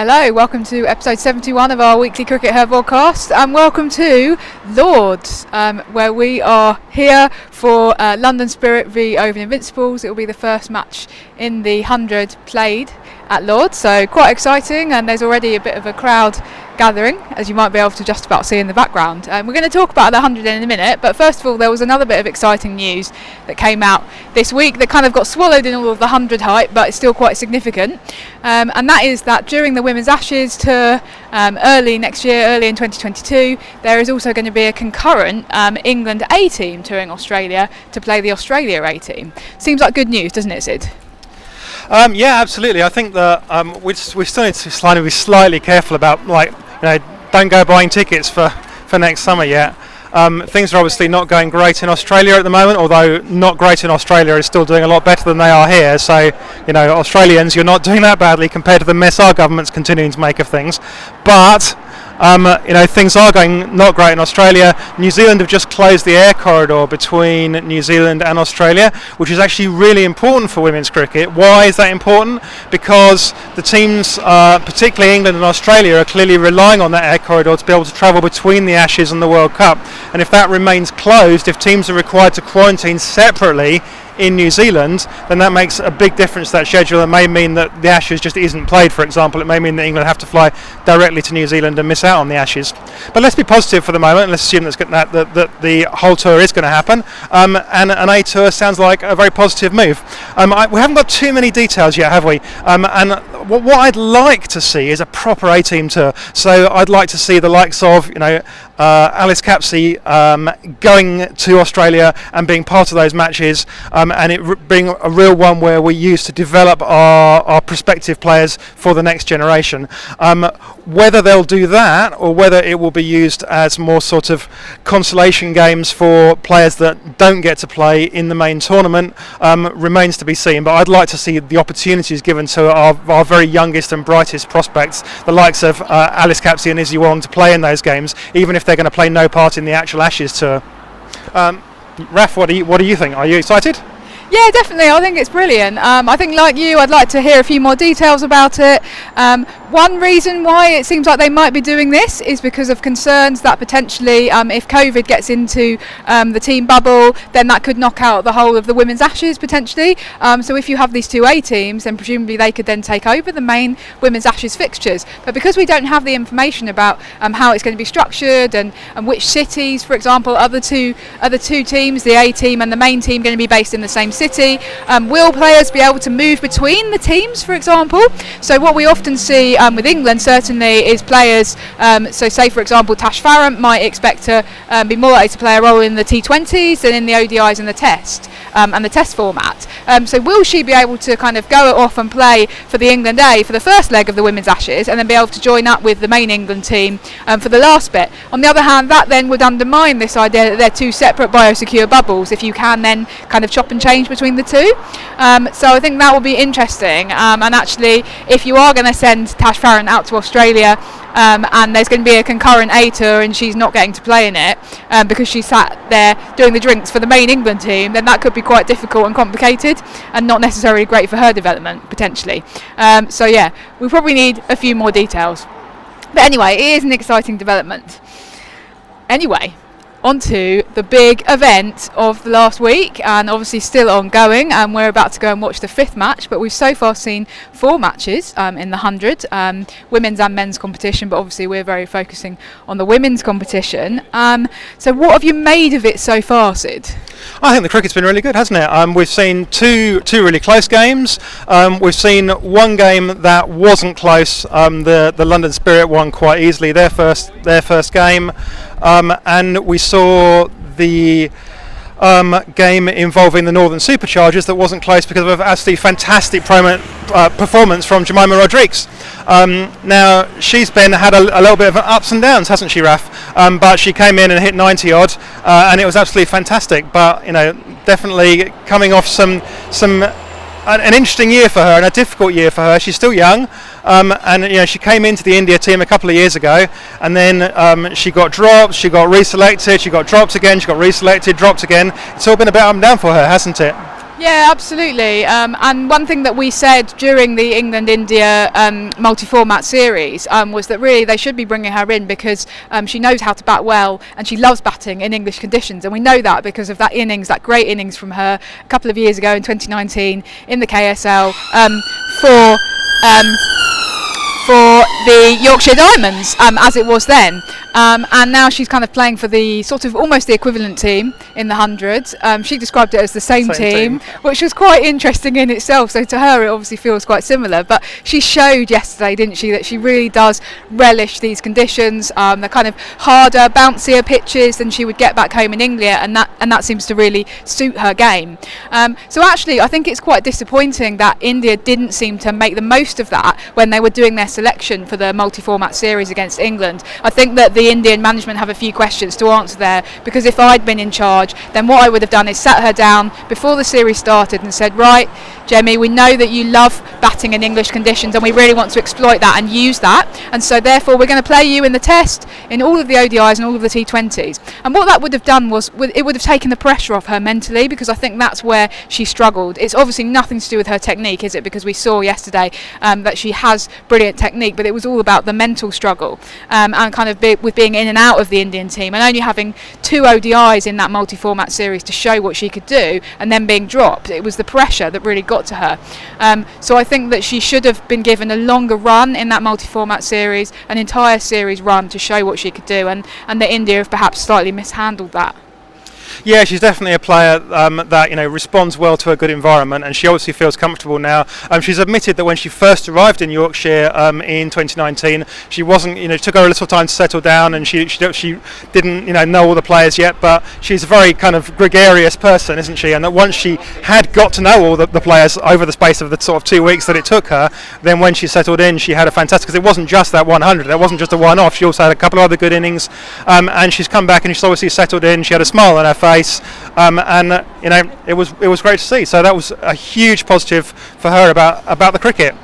Hello, welcome to episode 71 of our weekly CRICKETher Vodcast, and welcome to Lords, where we are here for London Spirit v Oval Invincibles. It will be the first match in the 100 played at Lords, so quite exciting, and there's already a bit of a crowd gathering, as you might be able to just about see in the background. We're going to talk about the 100 in a minute, but first of all there was another bit of exciting news that came out this week that kind of got swallowed in all of the 100 hype, but it's still quite significant, and that is that during the Women's Ashes tour early next year, early in 2022, there is also going to be a concurrent England A team touring Australia to play the Australia A team. Seems like good news, doesn't it, Sid? Yeah, absolutely. I think that we still need to be slightly careful about, don't go buying tickets for next summer yet. Things are obviously not going great in Australia at the moment, although not great in Australia is still doing a lot better than they are here. So, Australians, you're not doing that badly compared to the mess our government's continuing to make of things. But things are going not great in Australia. New Zealand have just closed the air corridor between New Zealand and Australia, which is actually really important for women's cricket. Why is that important? Because the teams, particularly England and Australia, are clearly relying on that air corridor to be able to travel between the Ashes and the World Cup. And if that remains closed, if teams are required to quarantine separately in New Zealand, then that makes a big difference to that schedule. It may mean that the Ashes just isn't played, for example. It may mean that England have to fly directly to New Zealand and miss out on the Ashes. But let's be positive for the moment, and let's assume that the whole tour is going to happen. And an A tour sounds like a very positive move. We haven't got too many details yet, have we? And what I'd like to see is a proper A-team tour. So I'd like to see the likes of, Alice Capsey going to Australia and being part of those matches, and it being a real one where we use to develop our prospective players for the next generation. Whether they'll do that or whether it will be used as more sort of consolation games for players that don't get to play in the main tournament remains to be seen. But I'd like to see the opportunities given to our very youngest and brightest prospects, the likes of Alice Capsey and Izzy Wong, to play in those games, even if they're going to play no part in the actual Ashes tour. Raf, what do you think? Are you excited? Yeah, definitely. I think it's brilliant. I think, like you, I'd like to hear a few more details about it. One reason why it seems like they might be doing this is because of concerns that potentially, if COVID gets into the team bubble, then that could knock out the whole of the Women's Ashes potentially. So if you have these two A teams, then presumably they could then take over the main Women's Ashes fixtures. But because we don't have the information about how it's going to be structured and which cities, for example, are the two teams, the A team and the main team, going to be based in the same city? Will players be able to move between the teams, for example? So what we often see with England certainly is players, so say for example Tash Farrant might expect to be more likely to play a role in the T20s than in the ODIs and the Test and the Test format. So will she be able to kind of go off and play for the England A for the first leg of the Women's Ashes and then be able to join up with the main England team for the last bit? On the other hand, that then would undermine this idea that they're two separate biosecure bubbles if you can then kind of chop and change between the two. So I think that will be interesting, and actually if you are going to send Tash Farrant out to Australia and there's going to be a concurrent A tour and she's not getting to play in it because she sat there doing the drinks for the main England team, then that could be quite difficult and complicated and not necessarily great for her development potentially. So yeah, we probably need a few more details, but anyway, it is an exciting development. Anyway, onto the big event of the last week, and obviously still ongoing, and we're about to go and watch the fifth match, but we've so far seen 4 matches in the 100, women's and men's competition, but obviously we're very focusing on the women's competition. So what have you made of it so far, Sid? I think the cricket's been really good, hasn't it? We've seen two really close games. We've seen one game that wasn't close. The London Spirit won quite easily their first game, and we saw the game involving the Northern Superchargers that wasn't close because of an absolutely fantastic performance from Jemimah Rodrigues. Now she's had a little bit of ups and downs, hasn't she, Raf? But she came in and hit 90 odd, and it was absolutely fantastic. But definitely coming off an interesting year for her and a difficult year for her. She's still young, and she came into the India team a couple of years ago, and then she got dropped, she got reselected, she got dropped again, she got reselected, dropped again. It's all been a bit up and down for her, hasn't it? Yeah, absolutely. And one thing that we said during the England-India multi-format series was that really they should be bringing her in because she knows how to bat well and she loves batting in English conditions. And we know that because of that innings, that great innings from her a couple of years ago in 2019 in the KSL for the Yorkshire Diamonds, as it was then. And now she's kind of playing for the sort of almost the equivalent team in the hundreds. She described it as the same team, which was quite interesting in itself. So to her, it obviously feels quite similar. But she showed yesterday, didn't she, that she really does relish these conditions. The kind of harder, bouncier pitches than she would get back home in India, and that seems to really suit her game. So actually, I think it's quite disappointing that India didn't seem to make the most of that when they were doing their selection for the multi-format series against England. I think that the Indian management have a few questions to answer there, because if I'd been in charge, then what I would have done is sat her down before the series started and said, right, Jemmy, we know that you love batting in English conditions and we really want to exploit that and use that, and so therefore we're going to play you in the test in all of the ODIs and all of the T20s. And what that would have done was it would have taken the pressure off her mentally, because I think that's where she struggled. It's obviously nothing to do with her technique, is it? Because we saw yesterday that she has brilliant technique, but it was all about the mental struggle and kind of with being in and out of the Indian team and only having 2 ODIs in that multi-format series to show what she could do and then being dropped. It was the pressure that really got to her. So I think that she should have been given a longer run in that multi-format series, an entire series run to show what she could do, and that India have perhaps slightly mishandled that. Yeah, she's definitely a player that responds well to a good environment, and she obviously feels comfortable now. She's admitted that when she first arrived in Yorkshire in 2019, she wasn't, it took her a little time to settle down, and she didn't know all the players yet. But she's a very kind of gregarious person, isn't she? And that once she had got to know all the players over the space of the sort of 2 weeks that it took her, then when she settled in, she had a fantastic. Because it wasn't just that 100, that wasn't just a one-off. She also had a couple of other good innings, and she's come back and she's obviously settled in. She had a smile on her face, and it was great to see. So that was a huge positive for her about the cricket.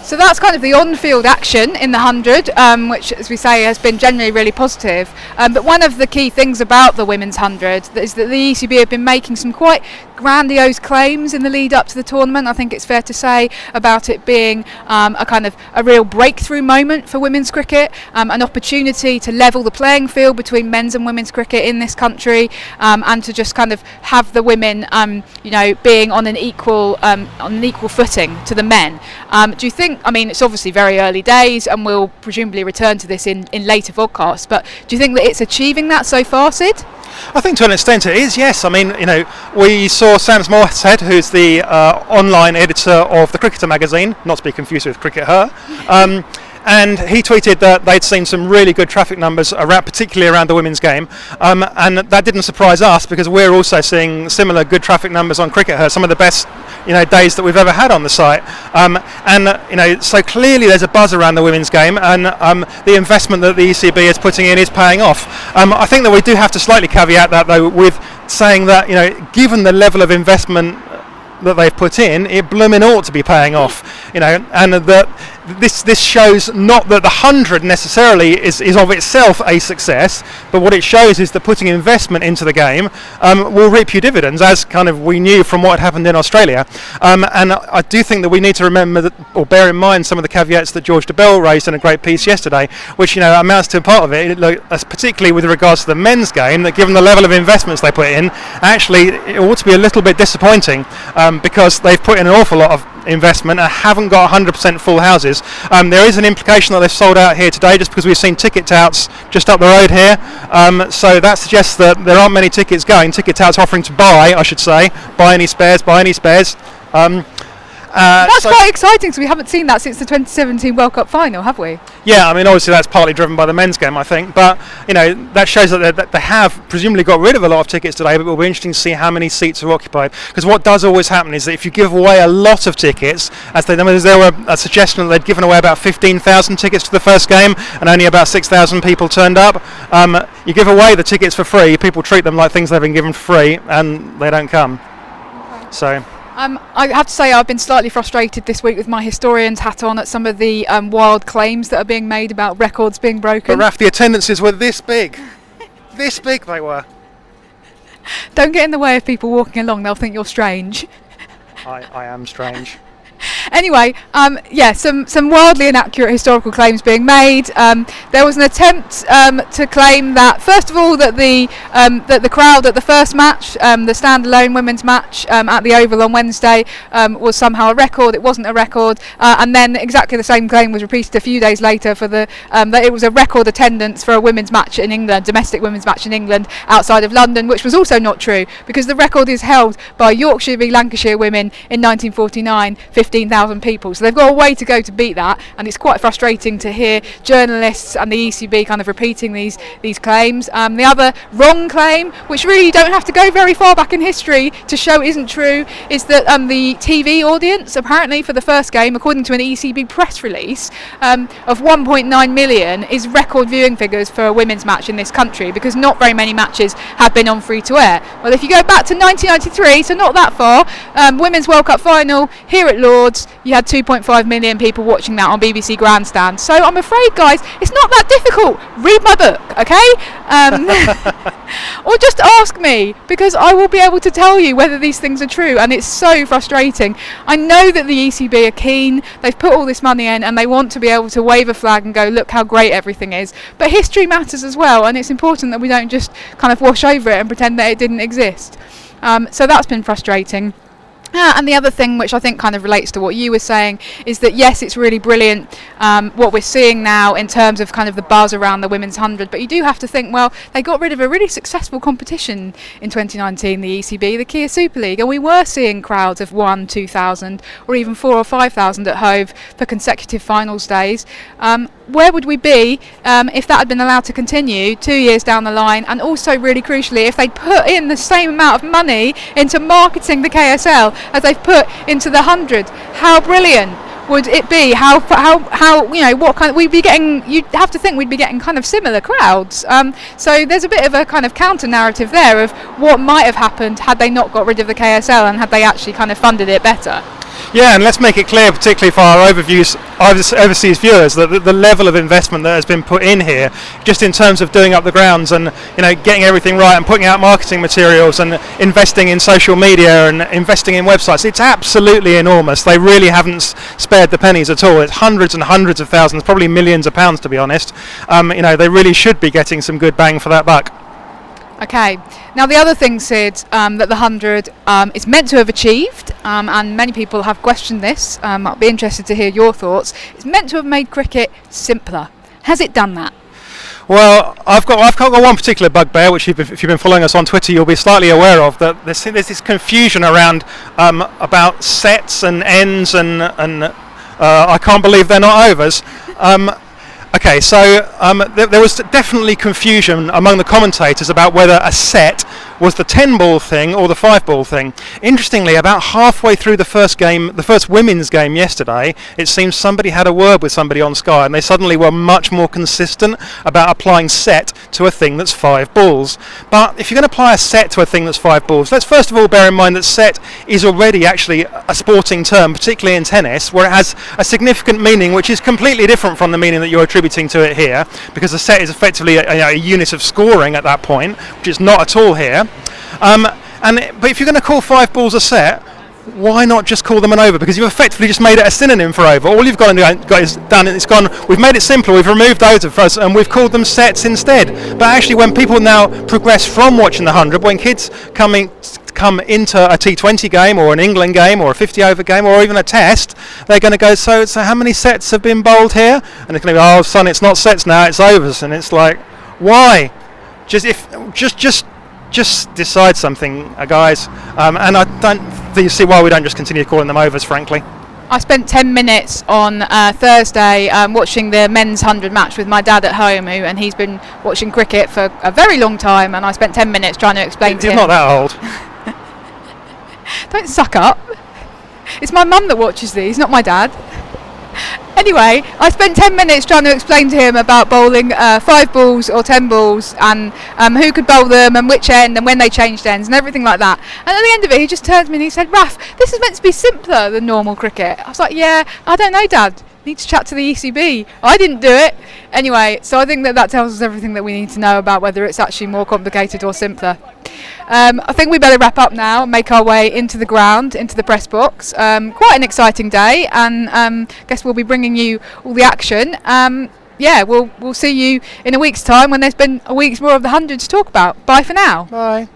So that's kind of the on-field action in the 100, which, as we say, has been generally really positive. But one of the key things about the women's 100 is that the ECB have been making some quite grandiose claims in the lead up to the tournament. I think it's fair to say about it being a kind of a real breakthrough moment for women's cricket, an opportunity to level the playing field between men's and women's cricket in this country, and to just kind of have the women, being on an equal footing to the men. Do you think? I mean, it's obviously very early days, and we'll presumably return to this in later vodcasts. But do you think that it's achieving that so far, Sid? I think to an extent it is, yes. I mean, we saw Sam Morshead, who's the online editor of the CRICKETher magazine, not to be confused with CRICKETher, and he tweeted that they'd seen some really good traffic numbers particularly around the women's game, and that didn't surprise us because we're also seeing similar good traffic numbers on CRICKETher, some of the best days that we've ever had on the site, so clearly there's a buzz around the women's game, and the investment that the ECB is putting in is paying off. I think that we do have to slightly caveat that though with saying that given the level of investment that they've put in, it blooming ought to be paying off, and that this shows not that the 100 necessarily is of itself a success, but what it shows is that putting investment into the game will reap you dividends, as kind of we knew from what had happened in Australia. And I do think that we need to remember that, or bear in mind some of the caveats that George DeBell raised in a great piece yesterday, which amounts to part of it, particularly with regards to the men's game, that given the level of investments they put in, actually it ought to be a little bit disappointing, because they've put in an awful lot of investment and haven't got 100% full houses. There is an implication that they've sold out here today just because we've seen ticket touts just up the road here, so that suggests that there aren't many tickets going. Ticket touts offering to buy any spares. That's quite exciting, so we haven't seen that since the 2017 World Cup final, have we? Yeah, I mean, obviously that's partly driven by the men's game, I think, but that shows that they have presumably got rid of a lot of tickets today, but it will be interesting to see how many seats are occupied, because what does always happen is that if you give away a lot of tickets, there were a suggestion that they'd given away about 15,000 tickets to the first game and only about 6,000 people turned up. You give away the tickets for free, people treat them like things they've been given for free, and they don't come. Okay. So I have to say I've been slightly frustrated this week with my historian's hat on at some of the wild claims that are being made about records being broken. But Raf, the attendances were this big. This big they were. Don't get in the way of people walking along, they'll think you're strange. I am strange. Anyway, some wildly inaccurate historical claims being made. There was an attempt to claim that, first of all, that the crowd at the first match, the standalone women's match at the Oval on Wednesday, was somehow a record. It wasn't a record, and then exactly the same claim was repeated a few days later for that it was a record attendance for a women's match in England, domestic women's match in England outside of London, which was also not true, because the record is held by Yorkshire v Lancashire women in 1949. 15,000 people, so they've got a way to go to beat that, and it's quite frustrating to hear journalists and the ECB kind of repeating these claims. The other wrong claim, which really you don't have to go very far back in history to show isn't true, is that the TV audience, apparently for the first game, according to an ECB press release, of 1.9 million is record viewing figures for a women's match in this country, because not very many matches have been on free to air. Well, if you go back to 1993, so not that far, Women's World Cup final here at Lords, you had 2.5 million people watching that on BBC Grandstand. So I'm afraid, guys, it's not that difficult. Read my book, okay? Or just ask me, because I will be able to tell you whether these things are true, and it's so frustrating. I know that the ECB are keen, they've put all this money in, and they want to be able to wave a flag and go, look how great everything is. But history matters as well, and it's important that we don't just kind of wash over it and pretend that it didn't exist. So that's been frustrating. And the other thing, which I think kind of relates to what you were saying, is that yes, it's really brilliant what we're seeing now in terms of kind of the buzz around the Women's 100, but you do have to think, well, they got rid of a really successful competition in 2019, the ECB, the Kia Super League, and we were seeing crowds of 1,000, 2,000 or even 4,000 or 5,000 at Hove for consecutive finals days. Where would we be if that had been allowed to continue 2 years down the line, and also really crucially if they'd put in the same amount of money into marketing the KSL as they've put into the 100? How brilliant would it be? How what kind of, we'd be getting, you'd have to think we'd be getting kind of similar crowds. So there's a bit of a kind of counter narrative there of what might have happened had they not got rid of the KSL and had they actually kind of funded it better. Yeah, and let's make it clear, particularly for our overseas viewers, that the level of investment that has been put in here, just in terms of doing up the grounds and getting everything right and putting out marketing materials and investing in social media and investing in websites, it's absolutely enormous. They really haven't spared the pennies at all. It's hundreds and hundreds of thousands, probably millions of pounds, to be honest. They really should be getting some good bang for that buck. Okay, now the other thing, Sid, that the 100 is meant to have achieved, and many people have questioned this, I'll be interested to hear your thoughts, it's meant to have made cricket simpler. Has it done that? Well, I've got one particular bugbear, which if you've been following us on Twitter, you'll be slightly aware of, that there's this confusion around about sets and ends and I can't believe they're not overs. Okay, so there was definitely confusion among the commentators about whether a set was the 10-ball thing or the 5-ball thing. Interestingly, about halfway through the first women's game yesterday, it seems somebody had a word with somebody on Sky, and they suddenly were much more consistent about applying set to a thing that's 5 balls. But if you're going to apply a set to a thing that's 5 balls, let's first of all bear in mind that set is already actually a sporting term, particularly in tennis, where it has a significant meaning which is completely different from the meaning that you're attributing to it here, because a set is effectively a unit of scoring at that point, which is not at all here. But if you're going to call 5 balls a set, why not just call them an over? Because you've effectively just made it a synonym for over. All you've got is done. It's gone. We've made it simpler. We've removed overs and we've called them sets instead. But actually, when people now progress from watching the 100, when kids come into a T20 game or an England game or a 50-over game or even a test, they're going to go, so how many sets have been bowled here? And it's going to go, oh son, it's not sets now, it's overs. And it's like, why? Just decide something, guys. And I don't see why we don't just continue calling them overs, frankly. I spent 10 minutes on Thursday watching the men's 100 match with my dad at home, and he's been watching cricket for a very long time, and I spent 10 minutes trying to explain to him. He's not that old. Don't suck up. It's my mum that watches these, not my dad. Anyway, I spent 10 minutes trying to explain to him about bowling 5 balls or 10 balls and who could bowl them and which end and when they changed ends and everything like that. And at the end of it, he just turned to me and he said, Raf, this is meant to be simpler than normal cricket. I was like, yeah, I don't know, Dad. Need to chat to the ECB. I didn't do it. Anyway, so I think that tells us everything that we need to know about whether it's actually more complicated or simpler. I think we better wrap up now and make our way into the ground, into the press box. Quite an exciting day, and guess we'll be bringing you all the action. We'll see you in a week's time when there's been a week's more of the 100 to talk about. Bye for now. Bye.